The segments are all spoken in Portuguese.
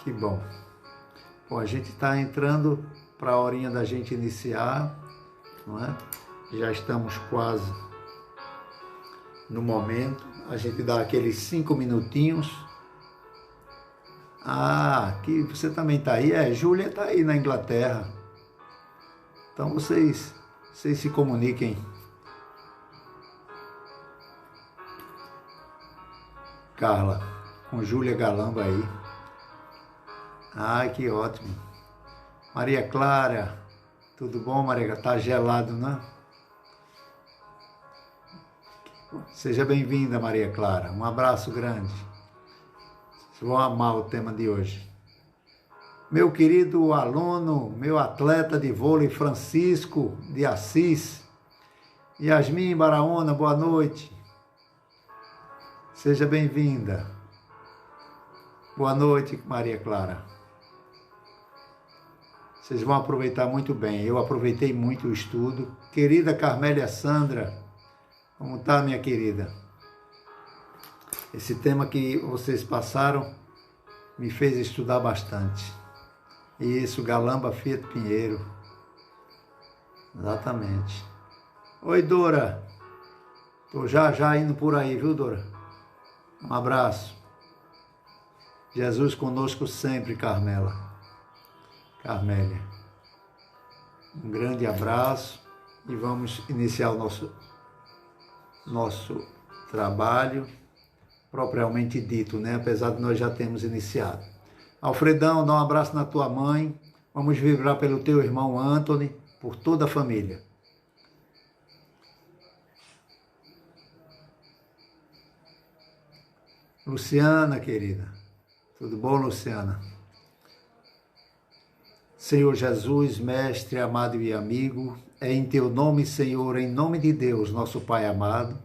Que bom. Bom, a gente está entrando para a horinha da gente iniciar, não é? Já estamos quase no momento. A gente dá aqueles 5 minutinhos. Ah, que você também está aí? Júlia está aí na Inglaterra. Então vocês se comuniquem. Carla, com Júlia Galamba aí. Ai, que ótimo. Maria Clara, tudo bom, Maria? Tá gelado, né? Seja bem-vinda, Maria Clara. Um abraço grande. Vocês vão amar o tema de hoje. Meu querido aluno, meu atleta de vôlei, Francisco de Assis. Yasmin Baraúna, boa noite. Seja bem-vinda. Boa noite, Maria Clara. Vocês vão aproveitar muito bem. Eu aproveitei muito o estudo. Querida Carmélia Sandra, como está, minha querida? Esse tema que vocês passaram me fez estudar bastante. Isso, Galamba Fiat Pinheiro. Exatamente. Oi, Dora. Estou já indo por aí, viu, Dora? Um abraço. Jesus conosco sempre, Carmélia. Um grande abraço e vamos iniciar o nosso trabalho propriamente dito, né? Apesar de nós já termos iniciado. Alfredão, dá um abraço na tua mãe. Vamos vibrar pelo teu irmão Anthony, por toda a família. Luciana, querida. Tudo bom, Luciana? Senhor Jesus, Mestre amado e amigo, é em Teu nome, Senhor, em nome de Deus, nosso Pai amado,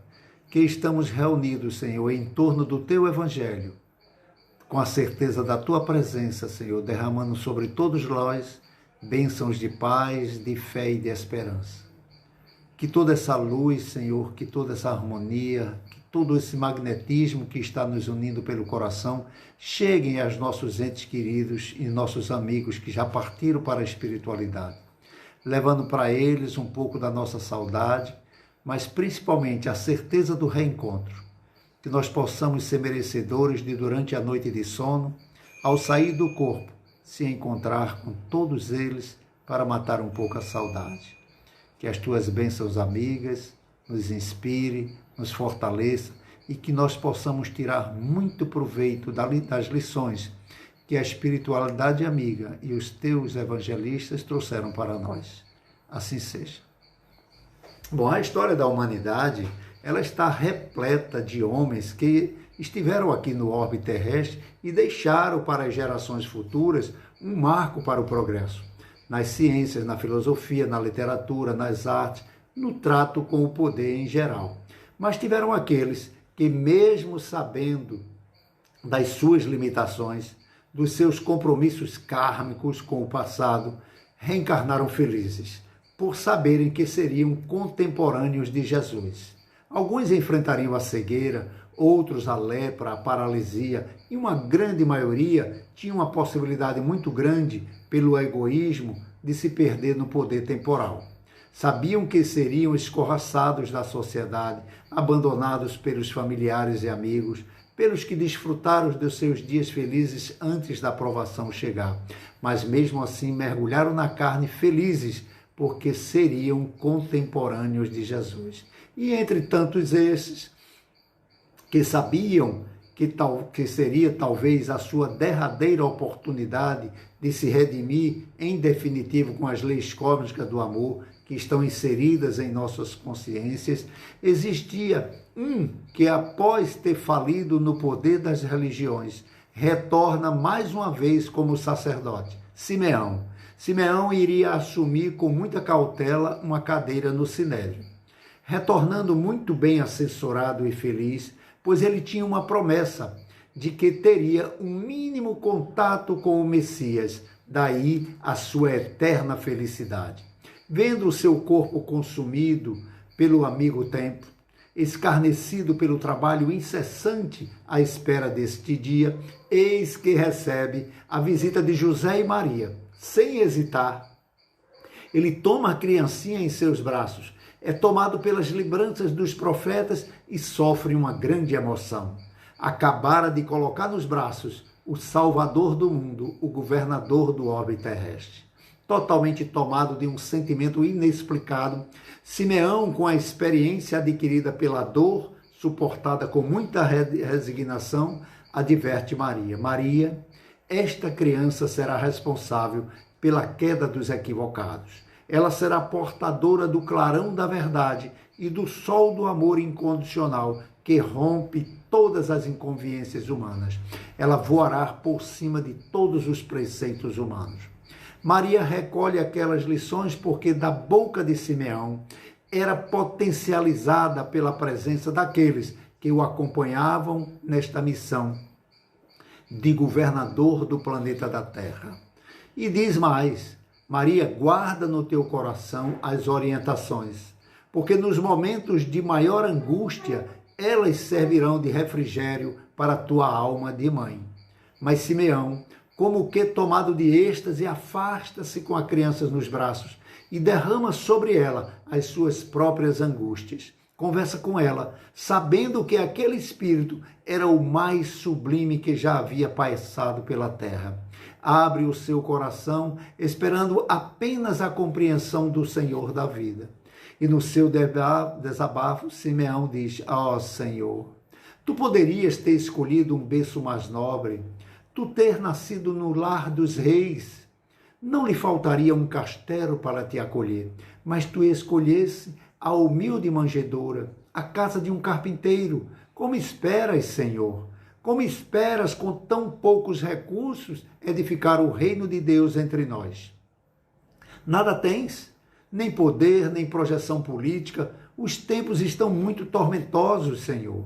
que estamos reunidos, Senhor, em torno do Teu Evangelho, com a certeza da Tua presença, Senhor, derramando sobre todos nós bênçãos de paz, de fé e de esperança. Que toda essa luz, Senhor, que toda essa harmonia, que todo esse magnetismo que está nos unindo pelo coração, cheguem aos nossos entes queridos e nossos amigos que já partiram para a espiritualidade, levando para eles um pouco da nossa saudade, mas principalmente a certeza do reencontro, que nós possamos ser merecedores de, durante a noite de sono, ao sair do corpo, se encontrar com todos eles para matar um pouco a saudade. Que as tuas bênçãos amigas nos inspire, nos fortaleça e que nós possamos tirar muito proveito das lições que a espiritualidade amiga e os teus evangelistas trouxeram para nós. Assim seja. Bom, a história da humanidade, ela está repleta de homens que estiveram aqui no orbe terrestre e deixaram para as gerações futuras um marco para o progresso. Nas ciências, na filosofia, na literatura, nas artes, no trato com o poder em geral. Mas tiveram aqueles que, mesmo sabendo das suas limitações, dos seus compromissos kármicos com o passado, reencarnaram felizes, por saberem que seriam contemporâneos de Jesus. Alguns enfrentariam a cegueira, outros a lepra, a paralisia, e uma grande maioria tinha uma possibilidade muito grande, pelo egoísmo, de se perder no poder temporal. Sabiam que seriam escorraçados da sociedade, abandonados pelos familiares e amigos, pelos que desfrutaram dos seus dias felizes antes da provação chegar. Mas mesmo assim mergulharam na carne felizes, porque seriam contemporâneos de Jesus. E entre tantos esses, que sabiam que seria talvez a sua derradeira oportunidade de se redimir em definitivo com as leis cósmicas do amor que estão inseridas em nossas consciências, existia um que, após ter falido no poder das religiões, retorna mais uma vez como sacerdote, Simeão. Simeão iria assumir com muita cautela uma cadeira no Sinédrio. Retornando muito bem assessorado e feliz, pois ele tinha uma promessa de que teria um mínimo contato com o Messias, daí a sua eterna felicidade. Vendo o seu corpo consumido pelo amigo tempo, escarnecido pelo trabalho incessante à espera deste dia, eis que recebe a visita de José e Maria. Sem hesitar, ele toma a criancinha em seus braços, é tomado pelas lembranças dos profetas e sofre uma grande emoção. Acabara de colocar nos braços o Salvador do mundo, o governador do orbe terrestre. Totalmente tomado de um sentimento inexplicado, Simeão, com a experiência adquirida pela dor, suportada com muita resignação, adverte Maria. Maria, esta criança será responsável pela queda dos equivocados. Ela será portadora do clarão da verdade e do sol do amor incondicional que rompe todas as inconveniências humanas. Ela voará por cima de todos os preceitos humanos. Maria recolhe aquelas lições porque da boca de Simeão era potencializada pela presença daqueles que o acompanhavam nesta missão de governador do planeta da Terra. E diz mais, Maria, guarda no teu coração as orientações, porque nos momentos de maior angústia, elas servirão de refrigério para a tua alma de mãe. Mas Simeão, como que tomado de êxtase, afasta-se com a criança nos braços e derrama sobre ela as suas próprias angústias. Conversa com ela, sabendo que aquele espírito era o mais sublime que já havia passado pela terra. Abre o seu coração, esperando apenas a compreensão do Senhor da vida. E no seu desabafo, Simeão diz, Senhor, tu poderias ter escolhido um berço mais nobre, tu ter nascido no lar dos reis. Não lhe faltaria um castelo para te acolher, mas tu escolhesse a humilde manjedoura, a casa de um carpinteiro. Como esperas, Senhor? Como esperas, com tão poucos recursos, edificar o reino de Deus entre nós? Nada tens, nem poder, nem projeção política. Os tempos estão muito tormentosos, Senhor.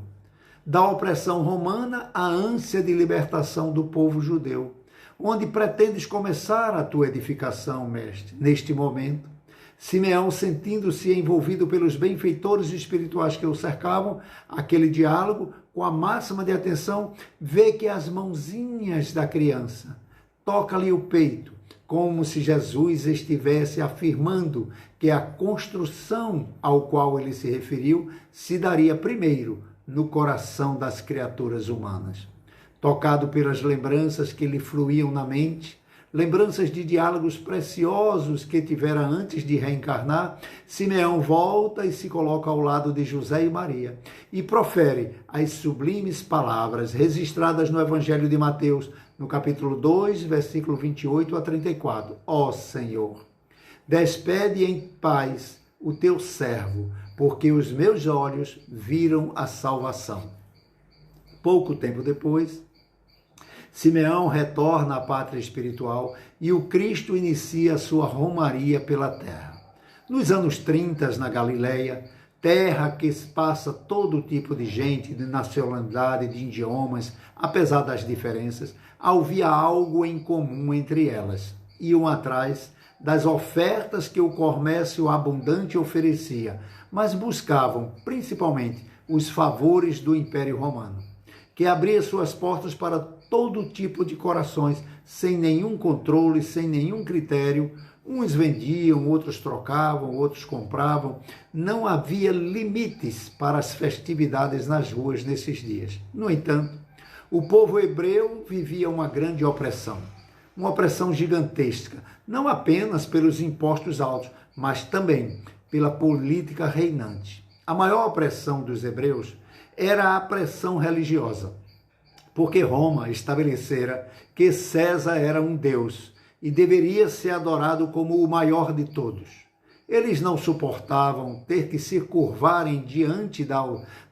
Da opressão romana à ânsia de libertação do povo judeu. Onde pretendes começar a tua edificação, mestre, neste momento? Simeão, sentindo-se envolvido pelos benfeitores espirituais que o cercavam, aquele diálogo, com a máxima de atenção, vê que as mãozinhas da criança toca-lhe o peito, como se Jesus estivesse afirmando que a construção ao qual ele se referiu se daria primeiro no coração das criaturas humanas. Tocado pelas lembranças que lhe fluíam na mente, lembranças de diálogos preciosos que tivera antes de reencarnar, Simeão volta e se coloca ao lado de José e Maria e profere as sublimes palavras registradas no Evangelho de Mateus, no capítulo 2, versículo 28 a 34. Ó Senhor, despede em paz o teu servo, porque os meus olhos viram a salvação. Pouco tempo depois, Simeão retorna à pátria espiritual e o Cristo inicia a sua romaria pela terra. Nos anos 30, na Galileia, terra que passa todo tipo de gente, de nacionalidade, de idiomas, apesar das diferenças, havia algo em comum entre elas. Iam atrás das ofertas que o comércio abundante oferecia, mas buscavam, principalmente, os favores do Império Romano, que abria suas portas para todo tipo de corações, sem nenhum controle, sem nenhum critério. Uns vendiam, outros trocavam, outros compravam. Não havia limites para as festividades nas ruas nesses dias. No entanto, o povo hebreu vivia uma grande opressão, uma opressão gigantesca, não apenas pelos impostos altos, mas também pela política reinante. A maior opressão dos hebreus era a pressão religiosa, porque Roma estabelecera que César era um deus e deveria ser adorado como o maior de todos. Eles não suportavam ter que se curvarem diante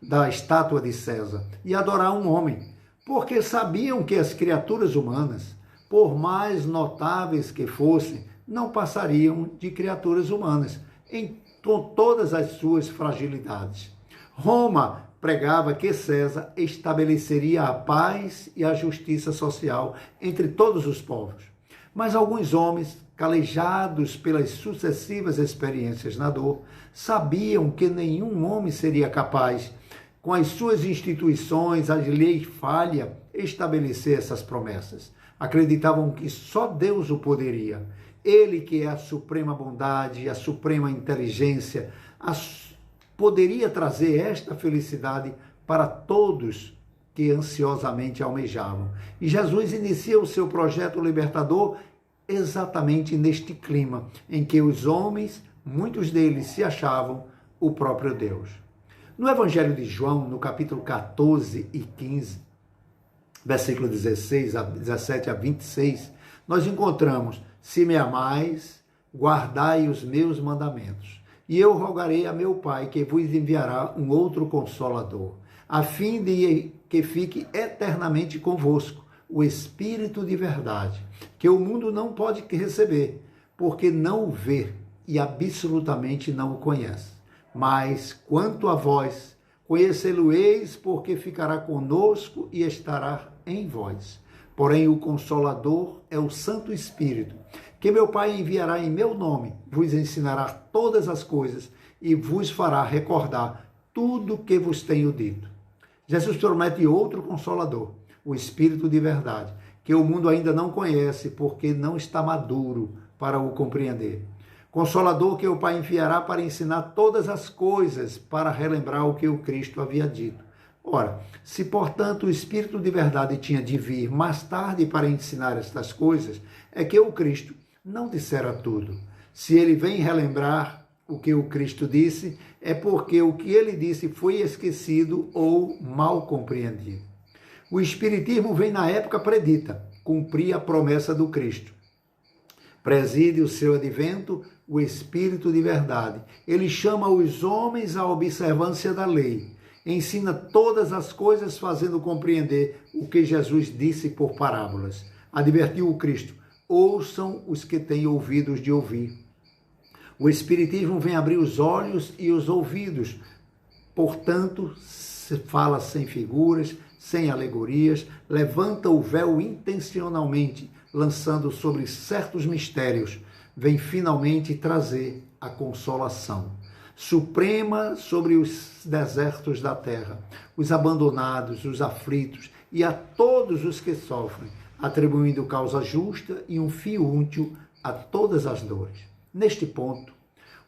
da estátua de César e adorar um homem, porque sabiam que as criaturas humanas, por mais notáveis que fossem, não passariam de criaturas humanas, com todas as suas fragilidades. Roma pregava que César estabeleceria a paz e a justiça social entre todos os povos. Mas alguns homens, calejados pelas sucessivas experiências na dor, sabiam que nenhum homem seria capaz, com as suas instituições, a lei falha, estabelecer essas promessas. Acreditavam que só Deus o poderia. Ele, que é a suprema bondade, a suprema inteligência, poderia trazer esta felicidade para todos que ansiosamente almejavam. E Jesus inicia o seu projeto libertador exatamente neste clima, em que os homens, muitos deles, se achavam o próprio Deus. No Evangelho de João, no capítulo 14 e 15, versículo 17 a 26, nós encontramos: se me amais, guardai os meus mandamentos, e eu rogarei a meu Pai que vos enviará um outro Consolador, a fim de que fique eternamente convosco o Espírito de verdade, que o mundo não pode receber, porque não o vê e absolutamente não o conhece. Mas quanto a vós, conhecê-lo-eis, porque ficará conosco e estará em vós. Porém, o Consolador é o Santo Espírito, que meu Pai enviará em meu nome, vos ensinará todas as coisas e vos fará recordar tudo o que vos tenho dito. Jesus promete outro Consolador, o Espírito de verdade, que o mundo ainda não conhece, porque não está maduro para o compreender. Consolador que o Pai enviará para ensinar todas as coisas, para relembrar o que o Cristo havia dito. Ora, se portanto o Espírito de verdade tinha de vir mais tarde para ensinar estas coisas, é que o Cristo não dissera tudo. Se ele vem relembrar o que o Cristo disse, é porque o que ele disse foi esquecido ou mal compreendido. O Espiritismo vem na época predita, cumprir a promessa do Cristo. Preside o seu advento o Espírito de verdade. Ele chama os homens à observância da lei. Ensina todas as coisas, fazendo compreender o que Jesus disse por parábolas. Advertiu o Cristo: ouçam os que têm ouvidos de ouvir. O Espiritismo vem abrir os olhos e os ouvidos. Portanto, se fala sem figuras, sem alegorias, levanta o véu intencionalmente, lançando sobre certos mistérios, vem finalmente trazer a consolação suprema sobre os desertos da terra, os abandonados, os aflitos e a todos os que sofrem, atribuindo causa justa e um fim útil a todas as dores. Neste ponto,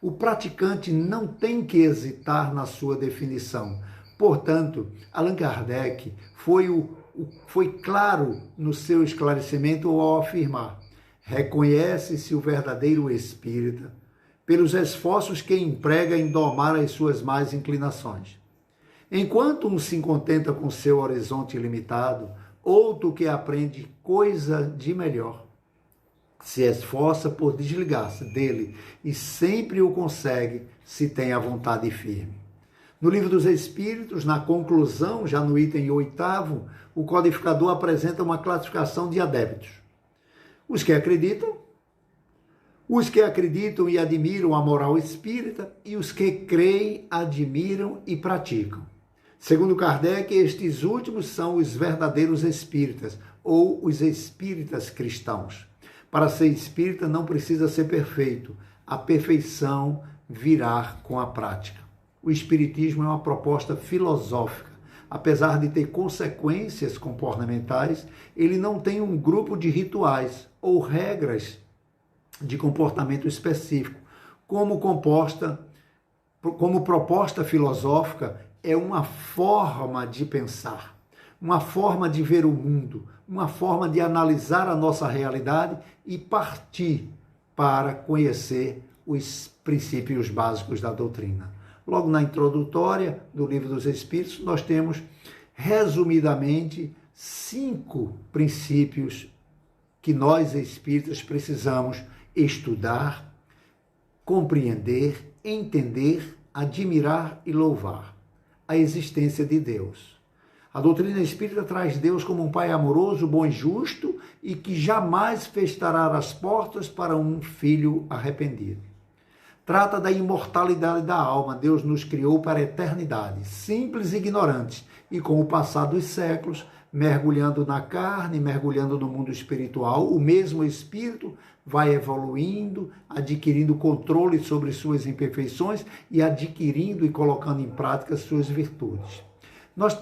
o praticante não tem que hesitar na sua definição. Portanto, Allan Kardec foi claro no seu esclarecimento ao afirmar: reconhece-se o verdadeiro espírita pelos esforços que emprega em domar as suas más inclinações. Enquanto um se contenta com seu horizonte limitado, outro que aprende coisa de melhor se esforça por desligar-se dele e sempre o consegue se tem a vontade firme. No Livro dos Espíritos, na conclusão, já no item 8º, o codificador apresenta uma classificação de adeptos: os que acreditam e admiram a moral espírita, e os que creem, admiram e praticam. Segundo Kardec, estes últimos são os verdadeiros espíritas, ou os espíritas cristãos. Para ser espírita não precisa ser perfeito, a perfeição virá com a prática. O espiritismo é uma proposta filosófica. Apesar de ter consequências comportamentais, ele não tem um grupo de rituais ou regras de comportamento específico. Como proposta filosófica, é uma forma de pensar, uma forma de ver o mundo, uma forma de analisar a nossa realidade e partir para conhecer os princípios básicos da doutrina. Logo na introdutória do Livro dos Espíritos, nós temos, resumidamente, 5 princípios que nós espíritas precisamos estudar, compreender, entender, admirar e louvar: a existência de Deus. A doutrina espírita traz Deus como um Pai amoroso, bom e justo, e que jamais fechará as portas para um filho arrependido. Trata da imortalidade da alma. Deus nos criou para a eternidade, simples e ignorantes, e com o passar dos séculos, mergulhando na carne, mergulhando no mundo espiritual. O mesmo espírito vai evoluindo, adquirindo controle sobre suas imperfeições e adquirindo e colocando em prática suas virtudes. Nós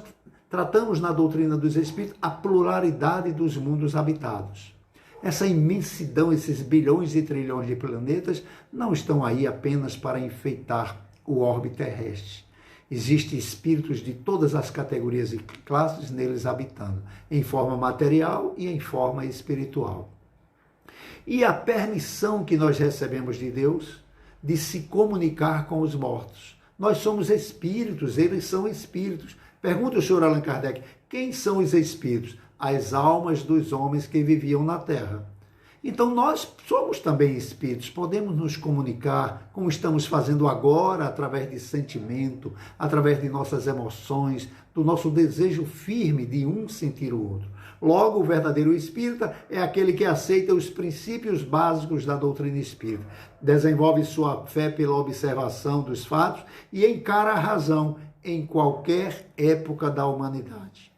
tratamos na doutrina dos espíritos a pluralidade dos mundos habitados. Essa imensidão, esses bilhões e trilhões de planetas não estão aí apenas para enfeitar o orbe terrestre. Existem espíritos de todas as categorias e classes neles habitando, em forma material e em forma espiritual. E a permissão que nós recebemos de Deus de se comunicar com os mortos. Nós somos espíritos, eles são espíritos. Pergunta o senhor Allan Kardec, quem são os espíritos? As almas dos homens que viviam na Terra. Então nós somos também espíritos, podemos nos comunicar como estamos fazendo agora, através de sentimento, através de nossas emoções, do nosso desejo firme de um sentir o outro. Logo, o verdadeiro espírita é aquele que aceita os princípios básicos da doutrina espírita, desenvolve sua fé pela observação dos fatos e encara a razão em qualquer época da humanidade.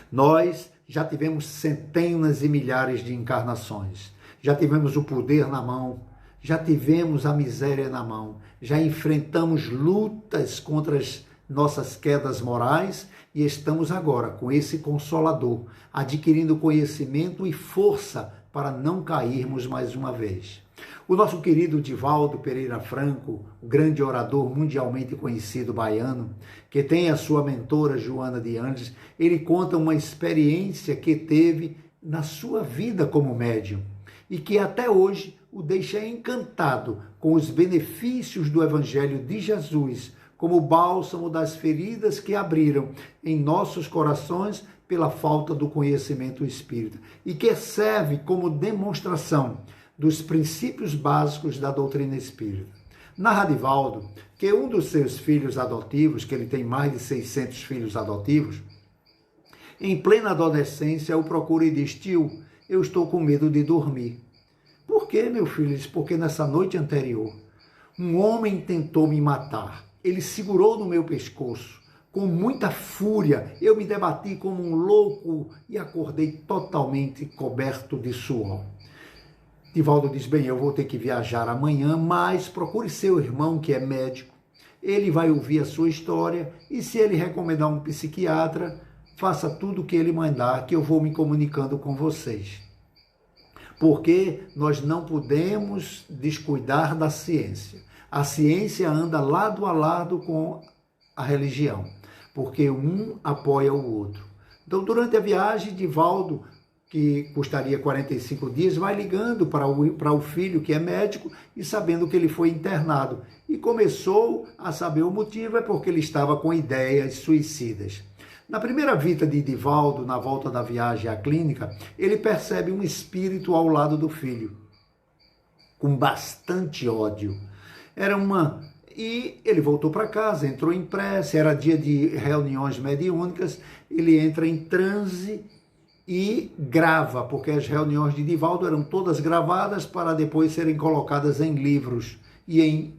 Nós já tivemos centenas e milhares de encarnações, já tivemos o poder na mão, já tivemos a miséria na mão, já enfrentamos lutas contra as nossas quedas morais e estamos agora com esse Consolador, adquirindo conhecimento e força para não cairmos mais uma vez. O nosso querido Divaldo Pereira Franco, o grande orador mundialmente conhecido baiano, que tem a sua mentora Joana de Andes, ele conta uma experiência que teve na sua vida como médium e que até hoje o deixa encantado com os benefícios do Evangelho de Jesus, como o bálsamo das feridas que abriram em nossos corações pela falta do conhecimento espírita e que serve como demonstração dos princípios básicos da doutrina espírita. Narra Divaldo que um dos seus filhos adotivos, que ele tem mais de 600 filhos adotivos, em plena adolescência o procura e diz: tio, eu estou com medo de dormir. Por quê, meu filho? Ele diz: porque nessa noite anterior, um homem tentou me matar. Ele segurou no meu pescoço, com muita fúria, eu me debati como um louco e acordei totalmente coberto de suor. Divaldo diz: bem, eu vou ter que viajar amanhã, mas procure seu irmão que é médico. Ele vai ouvir a sua história e se ele recomendar um psiquiatra, faça tudo o que ele mandar, que eu vou me comunicando com vocês. Porque nós não podemos descuidar da ciência. A ciência anda lado a lado com a religião, porque um apoia o outro. Então, durante a viagem, Divaldo, que custaria 45 dias, vai ligando para o filho, que é médico, e sabendo que ele foi internado. E começou a saber o motivo, é porque ele estava com ideias suicidas. Na primeira visita de Divaldo, na volta da viagem à clínica, ele percebe um espírito ao lado do filho, com bastante ódio. E ele voltou para casa, entrou em prece, era dia de reuniões mediúnicas, ele entra em transe e grava, porque as reuniões de Divaldo eram todas gravadas para depois serem colocadas em livros e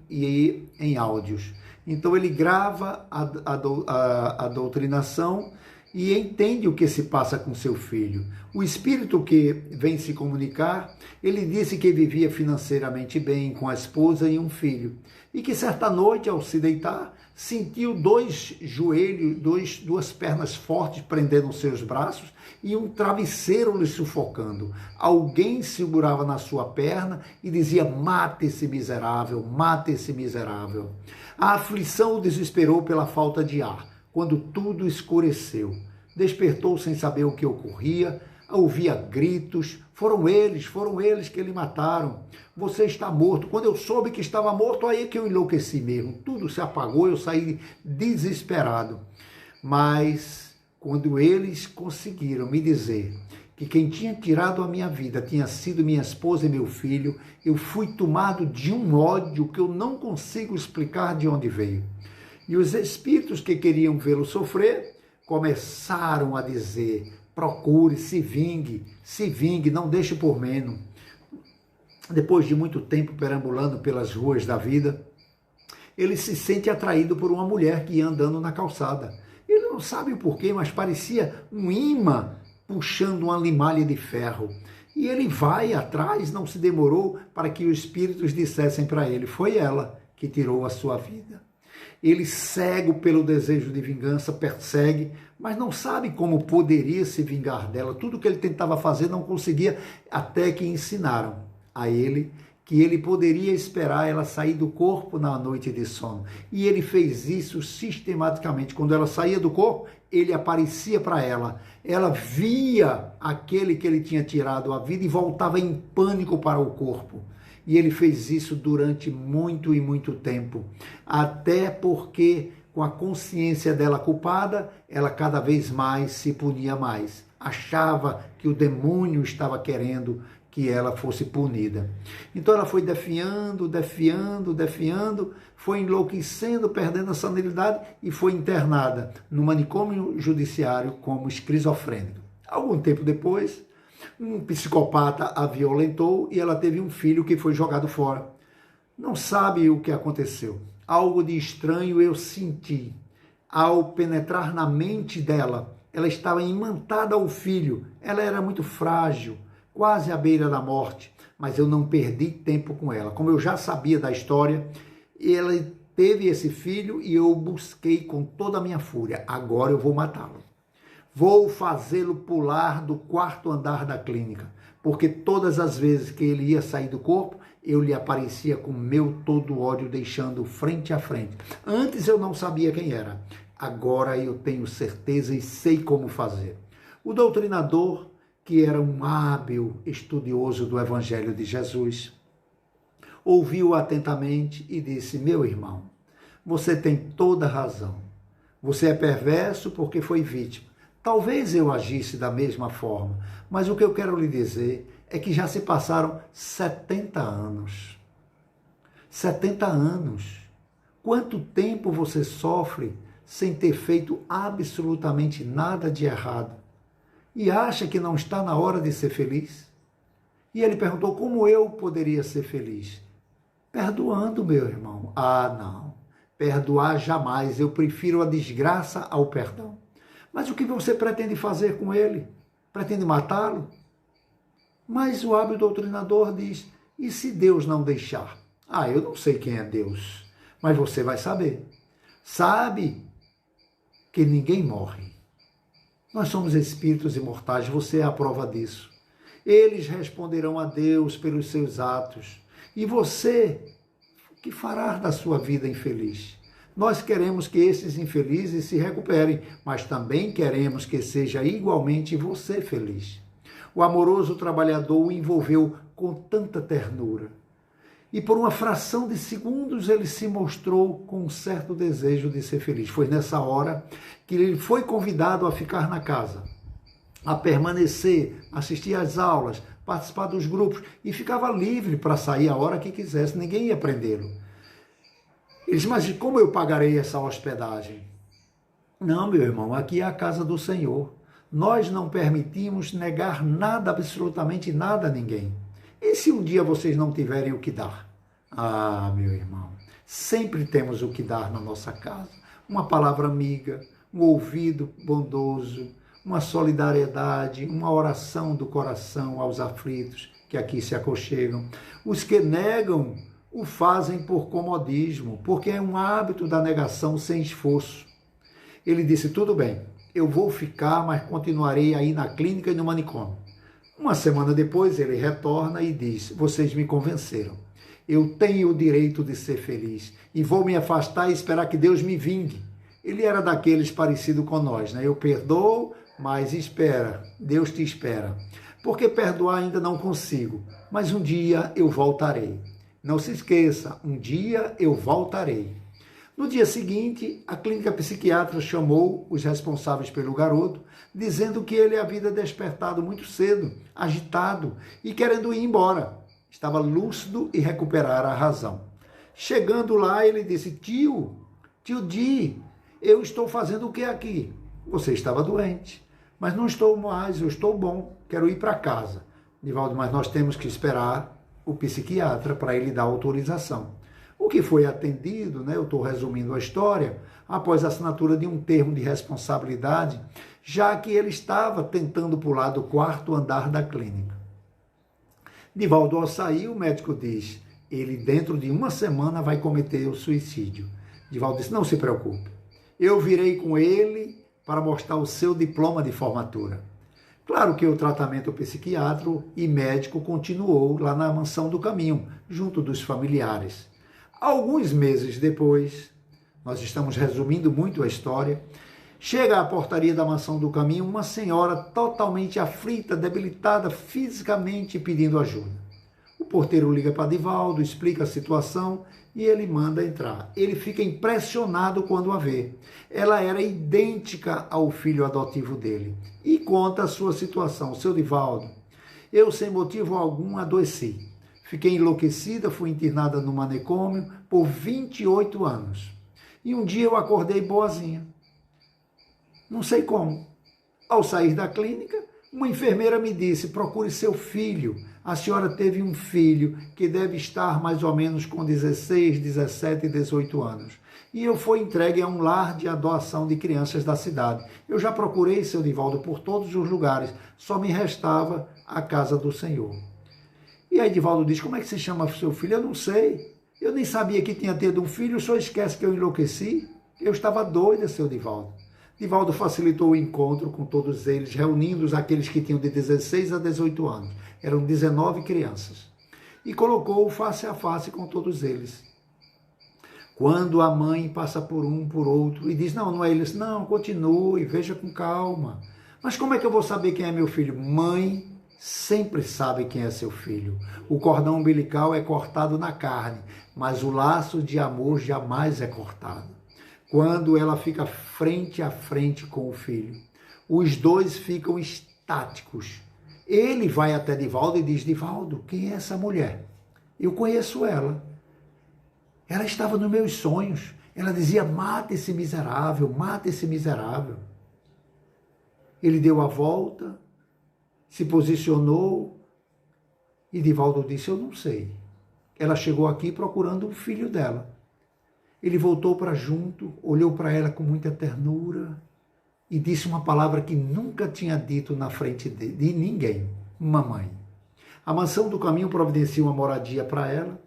em áudios. Então ele grava a doutrinação e entende o que se passa com seu filho. O espírito que vem se comunicar, ele disse que vivia financeiramente bem com a esposa e um filho, e que certa noite, ao se deitar, sentiu dois joelhos, duas pernas fortes prendendo seus braços e um travesseiro lhe sufocando. Alguém segurava na sua perna e dizia: mate esse miserável, mate esse miserável. A aflição o desesperou pela falta de ar. Quando tudo escureceu, despertou sem saber o que ocorria, ouvia gritos: foram eles que lhe mataram, você está morto. Quando eu soube que estava morto, aí é que eu enlouqueci mesmo, tudo se apagou, eu saí desesperado. Mas quando eles conseguiram me dizer que quem tinha tirado a minha vida tinha sido minha esposa e meu filho, eu fui tomado de um ódio que eu não consigo explicar de onde veio. E os espíritos que queriam vê-lo sofrer começaram a dizer: procure, se vingue, não deixe por menos. Depois de muito tempo perambulando pelas ruas da vida, ele se sente atraído por uma mulher que ia andando na calçada. Ele não não sabe o porquê, mas parecia um imã puxando uma limalha de ferro. E ele vai atrás, não se demorou para que os espíritos dissessem para ele, foi ela que tirou a sua vida. Ele, cego pelo desejo de vingança, persegue, mas não sabe como poderia se vingar dela. Tudo que ele tentava fazer não conseguia, até que ensinaram a ele que ele poderia esperar ela sair do corpo na noite de sono. E ele fez isso sistematicamente. Quando ela saía do corpo, ele aparecia para ela. Ela via aquele que ele tinha tirado a vida e voltava em pânico para o corpo. E ele fez isso durante muito e muito tempo. Até porque, com a consciência dela culpada, ela cada vez mais se punia mais. Achava que o demônio estava querendo que ela fosse punida. Então ela foi definhando, foi enlouquecendo, perdendo a sanidade e foi internada no manicômio judiciário como esquizofrênica. Algum tempo depois, um psicopata a violentou e ela teve um filho que foi jogado fora. Não sabe o que aconteceu. Algo de estranho eu senti. Ao penetrar na mente dela, ela estava imantada ao filho. Ela era muito frágil, quase à beira da morte, mas eu não perdi tempo com ela. Como eu já sabia da história, ela teve esse filho e eu busquei com toda a minha fúria. Agora eu vou matá-lo. Vou fazê-lo pular do quarto andar da clínica, porque todas as vezes que ele ia sair do corpo, eu lhe aparecia com meu todo ódio, deixando frente a frente. Antes eu não sabia quem era. Agora eu tenho certeza e sei como fazer. O doutrinador, que era um hábil estudioso do Evangelho de Jesus, ouviu atentamente e disse, meu irmão, você tem toda razão. Você é perverso porque foi vítima. Talvez eu agisse da mesma forma, mas o que eu quero lhe dizer é que já se passaram 70 anos. 70 anos. Quanto tempo você sofre sem ter feito absolutamente nada de errado? E acha que não está na hora de ser feliz? E ele perguntou, como eu poderia ser feliz? Perdoando, meu irmão. Ah, não. Perdoar jamais. Eu prefiro a desgraça ao perdão. Mas o que você pretende fazer com ele? Pretende matá-lo? Mas o hábil doutrinador diz, e se Deus não deixar? Ah, eu não sei quem é Deus, mas você vai saber. Sabe que ninguém morre. Nós somos espíritos imortais, você é a prova disso. Eles responderão a Deus pelos seus atos. E você, o que fará da sua vida infeliz? Nós queremos que esses infelizes se recuperem, mas também queremos que seja igualmente você feliz. O amoroso trabalhador o envolveu com tanta ternura. E por uma fração de segundos ele se mostrou com um certo desejo de ser feliz. Foi nessa hora que ele foi convidado a ficar na casa, a permanecer, assistir às aulas, participar dos grupos e ficava livre para sair a hora que quisesse, ninguém ia prendê-lo. Ele disse, mas como eu pagarei essa hospedagem? Não, meu irmão, aqui é a casa do Senhor. Nós não permitimos negar nada, absolutamente nada a ninguém. E se um dia vocês não tiverem o que dar? Ah, meu irmão, sempre temos o que dar na nossa casa. Uma palavra amiga, um ouvido bondoso, uma solidariedade, uma oração do coração aos aflitos que aqui se aconchegam. Os que negam o fazem por comodismo, porque é um hábito da negação sem esforço. Ele disse, tudo bem, eu vou ficar, mas continuarei aí na clínica e no manicômio. Uma semana depois ele retorna e diz, vocês me convenceram. Eu tenho o direito de ser feliz e vou me afastar e esperar que Deus me vingue. Ele era daqueles parecido com nós, né? Eu perdoo, mas espera, Deus te espera. Porque perdoar ainda não consigo, mas um dia eu voltarei. Não se esqueça, um dia eu voltarei. No dia seguinte, a clínica psiquiátrica chamou os responsáveis pelo garoto, dizendo que ele havia despertado muito cedo, agitado e querendo ir embora. Estava lúcido e recuperar a razão. Chegando lá, ele disse, tio Di, eu estou fazendo o que aqui? Você estava doente, mas não estou mais, eu estou bom, quero ir para casa. Nivaldo, mas nós temos que esperar o psiquiatra para ele dar autorização. O que foi atendido, né? Eu estou resumindo a história, após a assinatura de um termo de responsabilidade, já que ele estava tentando pular do quarto andar da clínica. Divaldo, ao sair, o médico diz, ele dentro de uma semana vai cometer o suicídio. Divaldo disse, não se preocupe, eu virei com ele para mostrar o seu diploma de formatura. Claro que o tratamento psiquiátrico e médico continuou lá na Mansão do Caminho, junto dos familiares. Alguns meses depois, nós estamos resumindo muito a história, chega à portaria da Mansão do Caminho uma senhora totalmente aflita, debilitada fisicamente, pedindo ajuda. O porteiro liga para Divaldo, explica a situação e ele manda entrar. Ele fica impressionado quando a vê. Ela era idêntica ao filho adotivo dele e conta a sua situação. Seu Divaldo, eu sem motivo algum adoeci. Fiquei enlouquecida, fui internada no manicômio por 28 anos. E um dia eu acordei boazinha. Não sei como. Ao sair da clínica, uma enfermeira me disse, procure seu filho. A senhora teve um filho que deve estar mais ou menos com 16, 17, 18 anos. E eu fui entregue a um lar de adoção de crianças da cidade. Eu já procurei, seu Divaldo, por todos os lugares. Só me restava a casa do Senhor. E aí Divaldo diz, como é que se chama seu filho? Eu não sei. Eu nem sabia que tinha tido um filho, o senhor esquece que eu enlouqueci? Eu estava doida, seu Divaldo. Divaldo facilitou o encontro com todos eles, reunindo aqueles que tinham de 16 a 18 anos. Eram 19 crianças. E colocou face a face com todos eles. Quando a mãe passa por um, por outro, e diz, não, não é eles. Não, continue, veja com calma. Mas como é que eu vou saber quem é meu filho? Mãe sempre sabe quem é seu filho. O cordão umbilical é cortado na carne, mas o laço de amor jamais é cortado. Quando ela fica frente a frente com o filho, os dois ficam estáticos. Ele vai até Divaldo e diz, Divaldo, quem é essa mulher? Eu conheço ela. Ela estava nos meus sonhos. Ela dizia, mata esse miserável, mata esse miserável. Ele deu a volta, se posicionou e Divaldo disse, eu não sei. Ela chegou aqui procurando um filho dela. Ele voltou para junto, olhou para ela com muita ternura e disse uma palavra que nunca tinha dito na frente de ninguém, mamãe. A Mansão do Caminho providencia uma moradia para ela,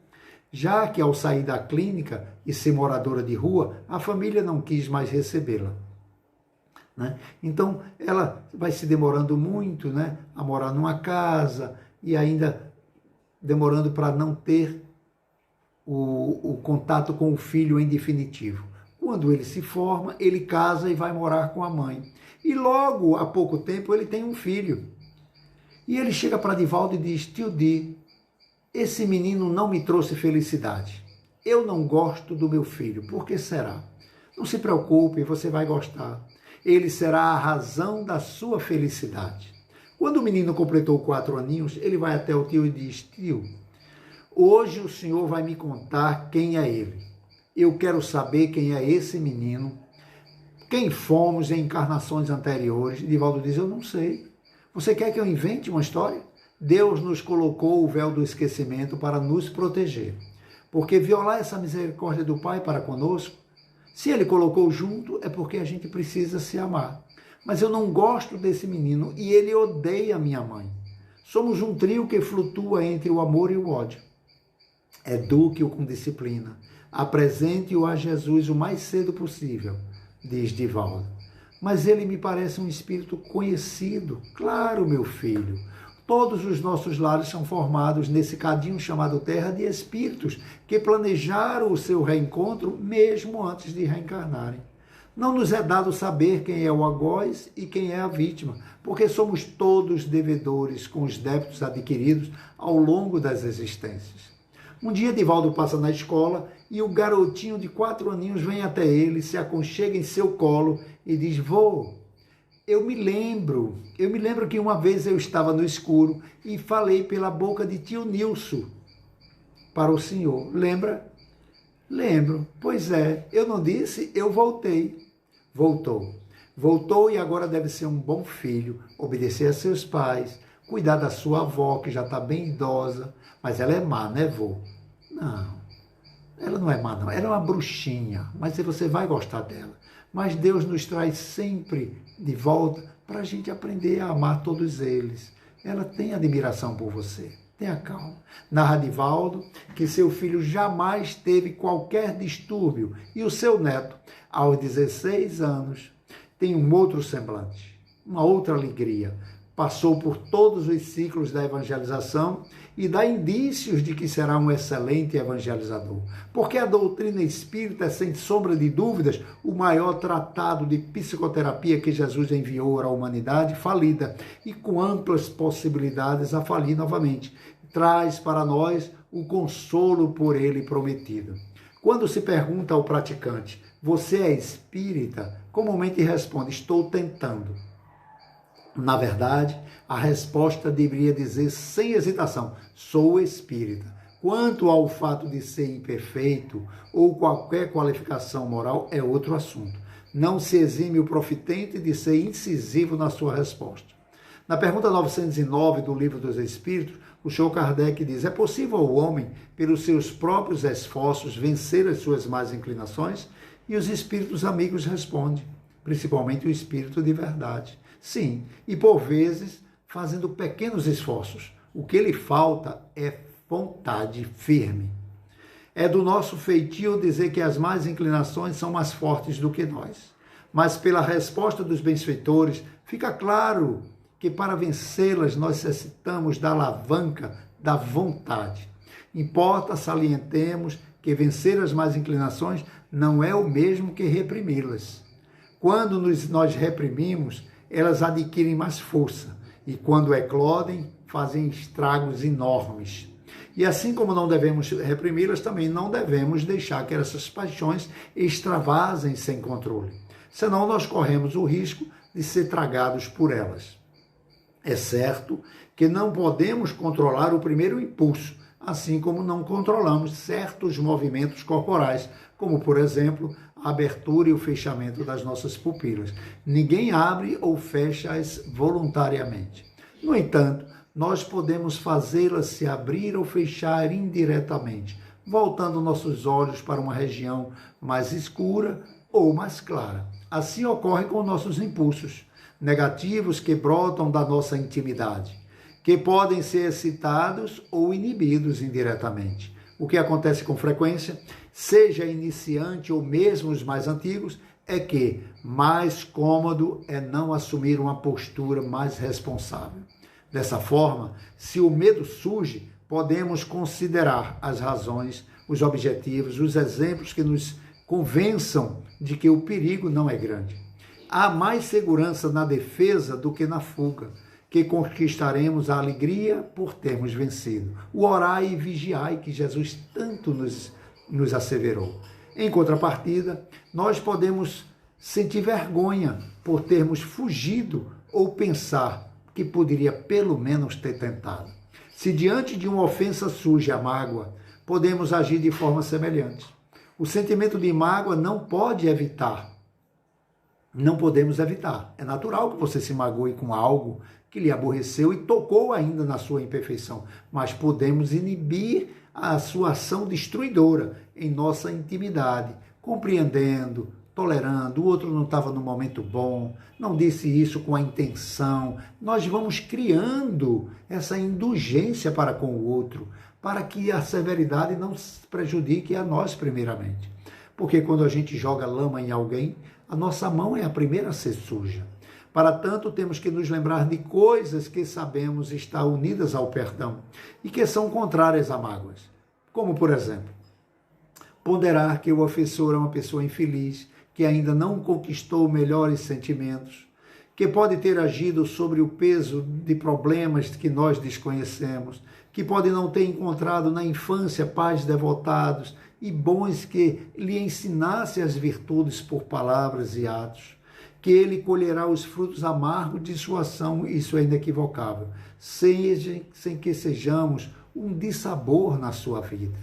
já que ao sair da clínica e ser moradora de rua, a família não quis mais recebê-la. Né? Então, ela vai se demorando muito, né, a morar numa casa e ainda demorando para não ter o contato com o filho em definitivo. Quando ele se forma, ele casa e vai morar com a mãe. E logo, há pouco tempo, ele tem um filho. E ele chega para Divaldo e diz, tio Di, esse menino não me trouxe felicidade. Eu não gosto do meu filho. Por que será? Não se preocupe, você vai gostar. Ele será a razão da sua felicidade. Quando o menino completou 4 aninhos, ele vai até o tio e diz, tio, hoje o senhor vai me contar quem é ele. Eu quero saber quem é esse menino, quem fomos em encarnações anteriores. Divaldo diz, eu não sei. Você quer que eu invente uma história? Deus nos colocou o véu do esquecimento para nos proteger. Porque violar essa misericórdia do Pai para conosco, se Ele colocou junto, é porque a gente precisa se amar. Mas eu não gosto desse menino e ele odeia minha mãe. Somos um trio que flutua entre o amor e o ódio. Eduque-o com disciplina. Apresente-o a Jesus o mais cedo possível, diz Divaldo. Mas ele me parece um espírito conhecido. Claro, meu filho. Todos os nossos lares são formados nesse cadinho chamado Terra de espíritos que planejaram o seu reencontro mesmo antes de reencarnarem. Não nos é dado saber quem é o algoz e quem é a vítima, porque somos todos devedores com os débitos adquiridos ao longo das existências. Um dia Divaldo passa na escola e o garotinho de 4 aninhos vem até ele, se aconchega em seu colo e diz, vô, eu me lembro que uma vez eu estava no escuro e falei pela boca de tio Nilson para o senhor. Lembra? Lembro. Pois é, eu não disse, eu voltei. Voltou. Voltou e agora deve ser um bom filho, obedecer a seus pais, cuidar da sua avó, que já está bem idosa, mas ela é má, né, vô? Não, Ela não é má, não. Ela é uma bruxinha, mas você vai gostar dela. Mas Deus nos traz sempre de volta para a gente aprender a amar todos eles. Ela tem admiração por você. Tenha calma. Narra Divaldo que seu filho jamais teve qualquer distúrbio e o seu neto, aos 16 anos, tem um outro semblante, uma outra alegria. Passou por todos os ciclos da evangelização e dá indícios de que será um excelente evangelizador. Porque a doutrina espírita é, sem sombra de dúvidas, o maior tratado de psicoterapia que Jesus enviou à humanidade, falida, e com amplas possibilidades a falir novamente. Traz para nós o consolo por ele prometido. Quando se pergunta ao praticante, você é espírita? Comumente responde, estou tentando. Na verdade, a resposta deveria dizer sem hesitação, sou espírita. Quanto ao fato de ser imperfeito ou qualquer qualificação moral é outro assunto. Não se exime o profitente de ser incisivo na sua resposta. Na pergunta 909 do Livro dos Espíritos, o Senhor Kardec diz, é possível ao homem, pelos seus próprios esforços, vencer as suas más inclinações? E os espíritos amigos respondem, principalmente o espírito de verdade. Sim, e por vezes fazendo pequenos esforços. O que lhe falta é vontade firme. É do nosso feitio dizer que as más inclinações são mais fortes do que nós. Mas pela resposta dos benfeitores, fica claro que para vencê-las nós necessitamos da alavanca da vontade. Importa salientemos que vencer as más inclinações não é o mesmo que reprimi-las. Quando nós reprimimos, elas adquirem mais força e quando eclodem, fazem estragos enormes. E assim como não devemos reprimi-las, também não devemos deixar que essas paixões extravasem sem controle. Senão nós corremos o risco de ser tragados por elas. É certo que não podemos controlar o primeiro impulso, assim como não controlamos certos movimentos corporais, como, por exemplo, a abertura e o fechamento das nossas pupilas. Ninguém abre ou fecha-as voluntariamente. No entanto, nós podemos fazê-las se abrir ou fechar indiretamente, voltando nossos olhos para uma região mais escura ou mais clara. Assim ocorre com nossos impulsos negativos que brotam da nossa intimidade, que podem ser excitados ou inibidos indiretamente. O que acontece com frequência, seja iniciante ou mesmo os mais antigos, é que mais cômodo é não assumir uma postura mais responsável. Dessa forma, se o medo surge, podemos considerar as razões, os objetivos, os exemplos que nos convençam de que o perigo não é grande. Há mais segurança na defesa do que na fuga, que conquistaremos a alegria por termos vencido. O orai e vigiai que Jesus tanto nos asseverou. Em contrapartida, nós podemos sentir vergonha por termos fugido ou pensar que poderia pelo menos ter tentado. Se diante de uma ofensa surge a mágoa, podemos agir de forma semelhante. O sentimento de mágoa não pode evitar. Não podemos evitar. É natural que você se magoe com algo que lhe aborreceu e tocou ainda na sua imperfeição, mas podemos inibir a sua ação destruidora em nossa intimidade, compreendendo, tolerando, o outro não estava no momento bom, não disse isso com a intenção. Nós vamos criando essa indulgência para com o outro, para que a severidade não prejudique a nós primeiramente. Porque quando a gente joga lama em alguém, a nossa mão é a primeira a ser suja. Para tanto, temos que nos lembrar de coisas que sabemos estar unidas ao perdão e que são contrárias a mágoas. Como, por exemplo, ponderar que o ofensor é uma pessoa infeliz, que ainda não conquistou melhores sentimentos, que pode ter agido sobre o peso de problemas que nós desconhecemos, que pode não ter encontrado na infância pais devotados e bons que lhe ensinassem as virtudes por palavras e atos, que ele colherá os frutos amargos de sua ação, isso é inequivocável, sem que sejamos um dissabor na sua vida.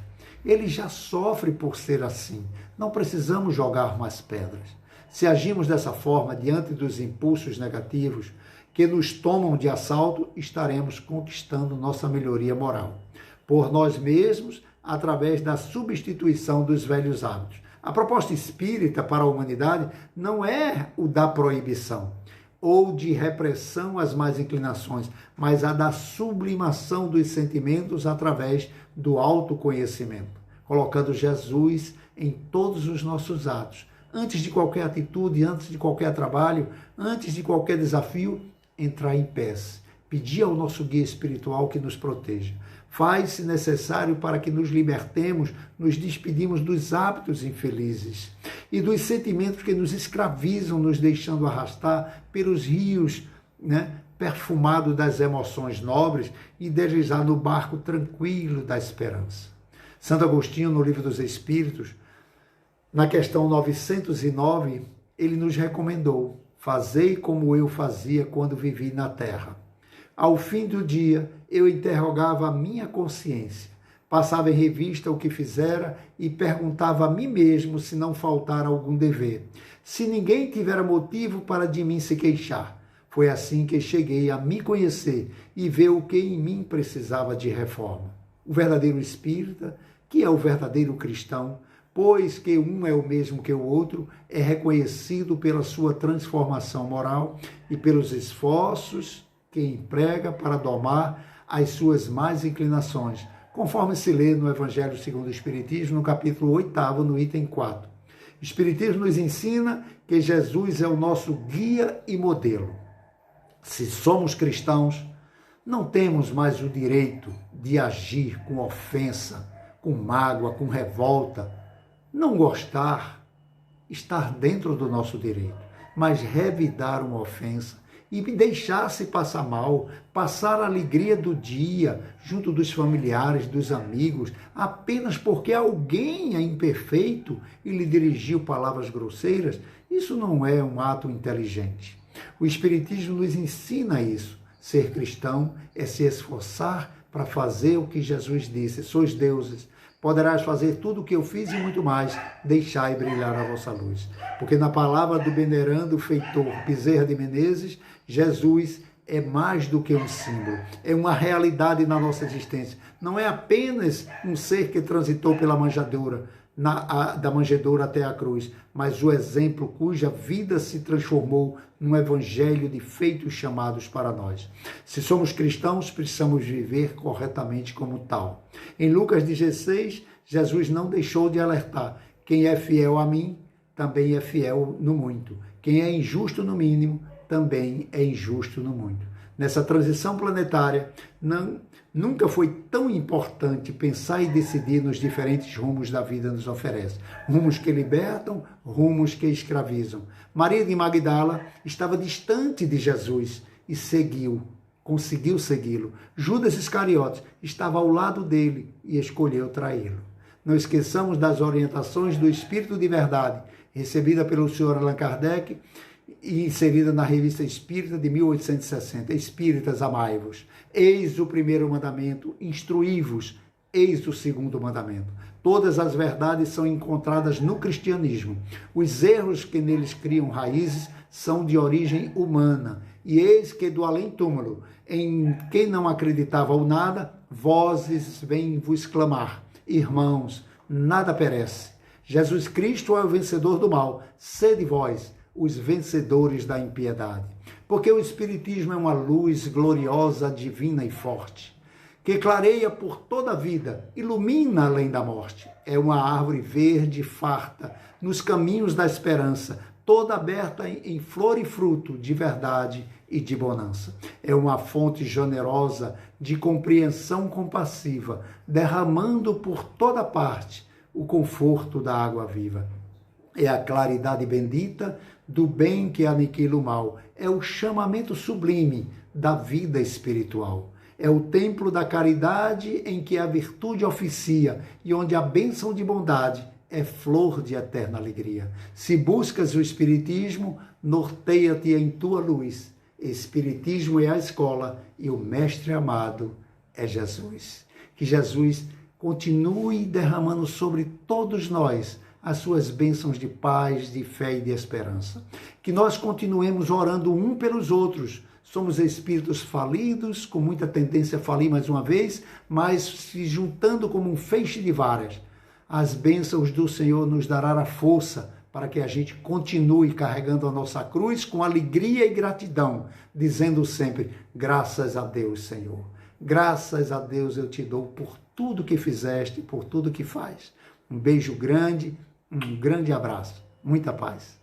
Ele já sofre por ser assim, não precisamos jogar mais pedras. Se agimos dessa forma diante dos impulsos negativos que nos tomam de assalto, estaremos conquistando nossa melhoria moral. Por nós mesmos, através da substituição dos velhos hábitos. A proposta espírita para a humanidade não é o da proibição ou de repressão às más inclinações, mas a da sublimação dos sentimentos através do autoconhecimento, colocando Jesus em todos os nossos atos. Antes de qualquer atitude, antes de qualquer trabalho, antes de qualquer desafio, entrar em pés, pedir ao nosso guia espiritual que nos proteja. Faz-se necessário para que nos libertemos, nos despedimos dos hábitos infelizes e dos sentimentos que nos escravizam, nos deixando arrastar pelos rios, perfumados das emoções nobres e deslizar no barco tranquilo da esperança. Santo Agostinho, no Livro dos Espíritos, na questão 909, ele nos recomendou: fazei como eu fazia quando vivi na terra. Ao fim do dia, eu interrogava a minha consciência, passava em revista o que fizera e perguntava a mim mesmo se não faltara algum dever, se ninguém tivera motivo para de mim se queixar. Foi assim que cheguei a me conhecer e ver o que em mim precisava de reforma. O verdadeiro espírita, que é o verdadeiro cristão, pois que um é o mesmo que o outro, é reconhecido pela sua transformação moral e pelos esforços que emprega para domar as suas más inclinações, conforme se lê no Evangelho segundo o Espiritismo, no capítulo 8º, no item 4. O Espiritismo nos ensina que Jesus é o nosso guia e modelo. Se somos cristãos, não temos mais o direito de agir com ofensa, com mágoa, com revolta. Não gostar, estar dentro do nosso direito, mas revidar uma ofensa e deixar-se passar mal, passar a alegria do dia junto dos familiares, dos amigos, apenas porque alguém é imperfeito e lhe dirigiu palavras grosseiras, isso não é um ato inteligente. O Espiritismo nos ensina isso. Ser cristão é se esforçar para fazer o que Jesus disse: sois deuses, poderás fazer tudo o que eu fiz e muito mais, deixai brilhar a vossa luz. Porque na palavra do venerando feitor Bezerra de Menezes, Jesus é mais do que um símbolo, é uma realidade na nossa existência. Não é apenas um ser que transitou pela manjedoura, da manjedoura até a cruz, mas o exemplo cuja vida se transformou num evangelho de feitos chamados para nós. Se somos cristãos, precisamos viver corretamente como tal. Em Lucas 16, Jesus não deixou de alertar: quem é fiel a mim, também é fiel no muito. Quem é injusto no mínimo, também é injusto no muito. Nessa transição planetária, nunca foi tão importante pensar e decidir nos diferentes rumos da vida nos oferece. Rumos que libertam, rumos que escravizam. Maria de Magdala estava distante de Jesus e conseguiu segui-lo. Judas Iscariotes estava ao lado dele e escolheu traí-lo. Não esqueçamos das orientações do Espírito de Verdade, recebida pelo Sr. Allan Kardec e inserida na Revista Espírita de 1860. Espíritas, amai-vos. Eis o primeiro mandamento, instruí-vos. Eis o segundo mandamento. Todas as verdades são encontradas no cristianismo. Os erros que neles criam raízes são de origem humana. E eis que do além-túmulo, em quem não acreditava ou nada, vozes vêm vos clamar: irmãos, nada perece. Jesus Cristo é o vencedor do mal. Sede vós os vencedores da impiedade. Porque o Espiritismo é uma luz gloriosa, divina e forte, que clareia por toda a vida, ilumina além da morte. É uma árvore verde farta, nos caminhos da esperança, toda aberta em flor e fruto de verdade e de bonança. É uma fonte generosa de compreensão compassiva, derramando por toda parte o conforto da água viva. É a claridade bendita do bem que aniquila o mal. É o chamamento sublime da vida espiritual. É o templo da caridade em que a virtude oficia e onde a bênção de bondade é flor de eterna alegria. Se buscas o Espiritismo, norteia-te em tua luz. Espiritismo é a escola e o mestre amado é Jesus. Que Jesus continue derramando sobre todos nós as suas bênçãos de paz, de fé e de esperança. Que nós continuemos orando um pelos outros, Somos espíritos falidos, com muita tendência a falir mais uma vez, mas se juntando como um feixe de varas. As bênçãos do Senhor nos dará a força para que a gente continue carregando a nossa cruz com alegria e gratidão, dizendo sempre, graças a Deus, Senhor. Graças a Deus eu te dou por tudo que fizeste, por tudo que faz. Um beijo grande, um grande abraço. Muita paz.